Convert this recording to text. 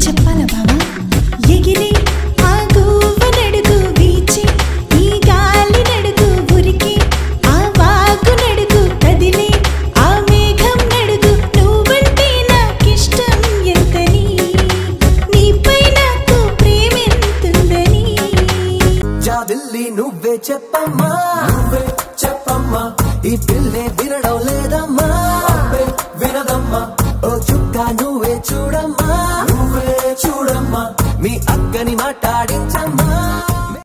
చెప్పాలా బావా ఎగిరి ఆ గువ్వ నడుగు వీచి ఈ గాలి నడుగు ఉరికి ఆ వాగు నడుగు కదిలి ఆ మేఘం నడుగు నువ్వంటే నాకిష్టం ఎంతని నీపై నాకు ప్రేమెంతుందని జాబిల్లి నువ్వే చెప్పమ్మా ఈ పిల్లే వినడం లేదమ్మా వినదమ్మా ఓ చుక్క నువ్వే చూడమ్మా మీ అక్కని మాట్లాడించమ్మా